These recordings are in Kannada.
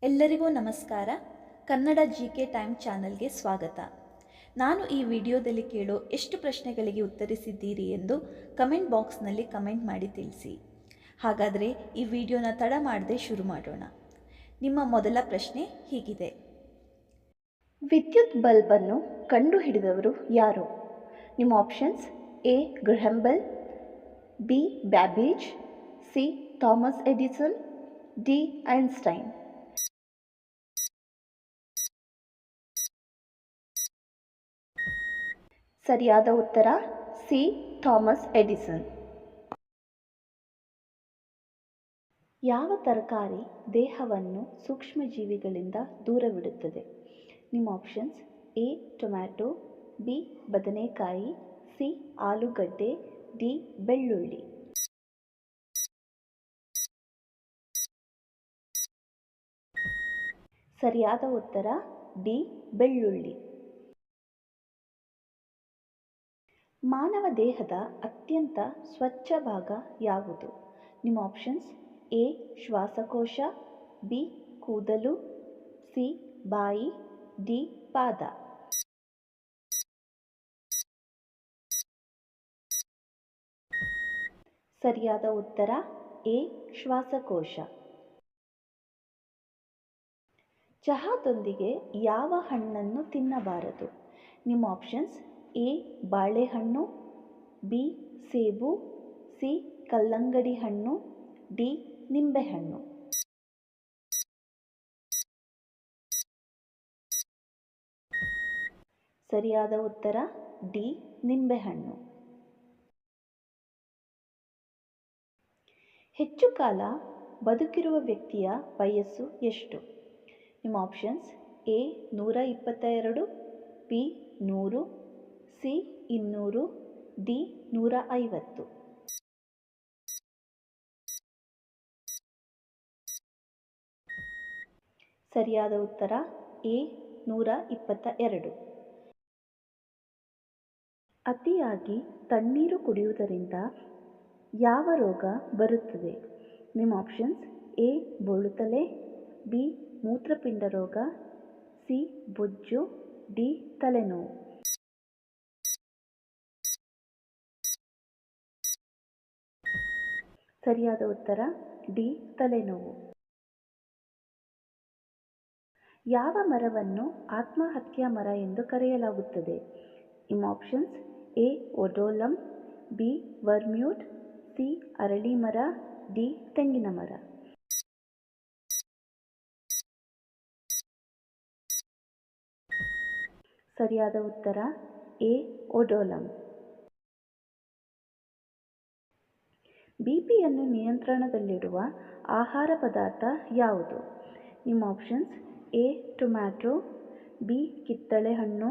ಎಲ್ಲರಿಗೂ ನಮಸ್ಕಾರ. ಕನ್ನಡ GK ಟೈಮ್ ಚಾನಲ್ಗೆ ಸ್ವಾಗತ. ನಾನು ಈ ವಿಡಿಯೋದಲ್ಲಿ ಕೇಳೋ ಎಷ್ಟು ಪ್ರಶ್ನೆಗಳಿಗೆ ಉತ್ತರಿಸಿದ್ದೀರಿ ಎಂದು ಕಮೆಂಟ್ ಬಾಕ್ಸ್ನಲ್ಲಿ ಕಮೆಂಟ್ ಮಾಡಿ ತಿಳಿಸಿ. ಹಾಗಾದರೆ ಈ ವಿಡಿಯೋನ ತಡ ಮಾಡದೆ ಶುರು ಮಾಡೋಣ. ನಿಮ್ಮ ಮೊದಲ ಪ್ರಶ್ನೆ ಹೀಗಿದೆ: ವಿದ್ಯುತ್ ಬಲ್ಬನ್ನು ಕಂಡುಹಿಡಿದವರು ಯಾರು? ನಿಮ್ಮ options: A Graham bell, B Babbage, C Thomas Edison, D Einstein. ಸರಿಯಾದ ಉತ್ತರ ಸಿ ಥಾಮಸ್ ಎಡಿಸನ್. ಯಾವ ತರಕಾರಿ ದೇಹವನ್ನು ಸೂಕ್ಷ್ಮಜೀವಿಗಳಿಂದ ದೂರವಿಡುತ್ತದೆ? ನಿಮ್ಮ ಆಪ್ಷನ್ಸ್: ಎ ಟೊಮ್ಯಾಟೊ, ಬಿ ಬದನೆಕಾಯಿ, ಸಿ ಆಲೂಗಡ್ಡೆ, ಡಿ ಬೆಳ್ಳುಳ್ಳಿ. ಸರಿಯಾದ ಉತ್ತರ ಡಿ ಬೆಳ್ಳುಳ್ಳಿ. ಮಾನವ ದೇಹದ ಅತ್ಯಂತ ಸ್ವಚ್ಛ ಭಾಗ ಯಾವುದು? ನಿಮ್ಮ ಆಪ್ಷನ್ಸ್: ಎ ಶ್ವಾಸಕೋಶ, ಬಿ ಕೂದಲು, ಸಿ ಬಾಯಿ, ಡಿ ಪಾದ. ಸರಿಯಾದ ಉತ್ತರ ಎ ಶ್ವಾಸಕೋಶ. ಚಹಾದೊಂದಿಗೆ ಯಾವ ಹಣ್ಣನ್ನು ತಿನ್ನಬಾರದು? ನಿಮ್ಮ ಆಪ್ಷನ್ಸ್: ಎ ಬಾಳೆಹಣ್ಣು, ಬಿ ಸೇಬು, ಸಿ ಕಲ್ಲಂಗಡಿ ಹಣ್ಣು, ಡಿ ನಿಂಬೆಹಣ್ಣು. ಸರಿಯಾದ ಉತ್ತರ ಡಿ ನಿಂಬೆಹಣ್ಣು. ಹೆಚ್ಚು ಕಾಲ ಬದುಕಿರುವ ವ್ಯಕ್ತಿಯ ವಯಸ್ಸು ಎಷ್ಟು? ನಿಮ್ಮ options: A 122, B 100, C 200, D 150. ಸರಿಯಾದ ಉತ್ತರ ಎ 122. ಅತಿಯಾಗಿ ತಣ್ಣೀರು ಕುಡಿಯುವುದರಿಂದ ಯಾವ ರೋಗ ಬರುತ್ತದೆ? ನಿಮ್ಮ ಆಪ್ಷನ್ಸ್: ಎ ಬೋಳುತಲೆ, ಬಿ ಮೂತ್ರಪಿಂಡ ರೋಗ, ಸಿ ಬೊಜ್ಜು, ಡಿ ತಲೆನೋವು. ಸರಿಯಾದ ಉತ್ತರ ಡಿ ತಲೆನೋವು. ಯಾವ ಮರವನ್ನು ಆತ್ಮಹತ್ಯಾ ಮರ ಎಂದು ಕರೆಯಲಾಗುತ್ತದೆ? ನಿಮ್ಮ ಆಪ್ಷನ್ಸ್: ಎ ಒಡೋಲಮ್, ಬಿ ವರ್ಮ್ಯೂಟ್, ಸಿ ಅರಳಿ ಮರ, ಡಿ ತೆಂಗಿನ ಮರ. ಸರಿಯಾದ ಉತ್ತರ ಎ ಒಡೋಲಮ್. ಬಿಪಿಯನ್ನು ನಿಯಂತ್ರಣದಲ್ಲಿಡುವ ಆಹಾರ ಪದಾರ್ಥ ಯಾವುದು? ನಿಮ್ಮ ಆಪ್ಷನ್ಸ್: ಎ ಟೊಮ್ಯಾಟೊ, ಬಿ ಕಿತ್ತಳೆ ಹಣ್ಣು,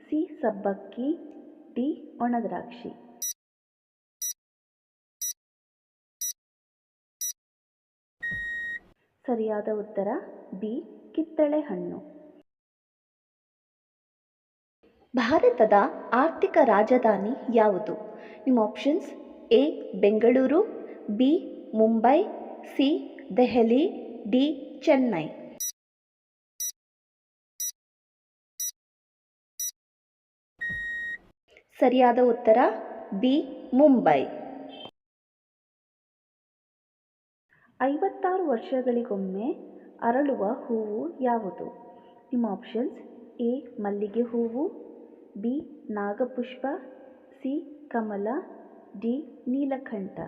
ಸಿ ಸಬ್ಬಕ್ಕಿ, ಡಿ ಒಣದ್ರಾಕ್ಷಿ. ಸರಿಯಾದ ಉತ್ತರ ಬಿ ಕಿತ್ತಳೆ ಹಣ್ಣು. ಭಾರತದ ಆರ್ಥಿಕ ರಾಜಧಾನಿ ಯಾವುದು? ನಿಮ್ಮ options: A Bengaluru, B Mumbai, C Delhi, D Chennai. ಸರಿಯಾದ ಉತ್ತರ ಬಿ ಮುಂಬೈ. 56 ವರ್ಷಗಳಿಗೊಮ್ಮೆ ಅರಳುವ ಹೂವು ಯಾವುದು? ನಿಮ್ಮ ಆಪ್ಷನ್ಸ್: ಎ ಮಲ್ಲಿಗೆ ಹೂವು, ಬಿ ನಾಗಪುಷ್ಪ, ಸಿ ಕಮಲ, ಡಿ ನೀಲಕಂಠ.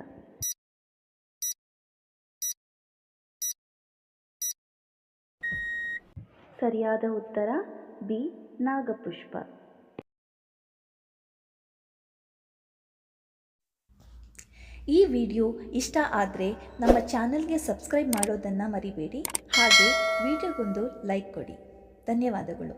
ಸರಿಯಾದ ಉತ್ತರ ಬಿ ನಾಗಪುಷ್ಪ. ಈ ವಿಡಿಯೋ ಇಷ್ಟ ಆದರೆ ನಮ್ಮ ಚಾನಲ್ಗೆ ಸಬ್ಸ್ಕ್ರೈಬ್ ಮಾಡೋದನ್ನು ಮರಿಬೇಡಿ. ಹಾಗೆ ವಿಡಿಯೋಗೊಂದು ಲೈಕ್ ಕೊಡಿ. ಧನ್ಯವಾದಗಳು.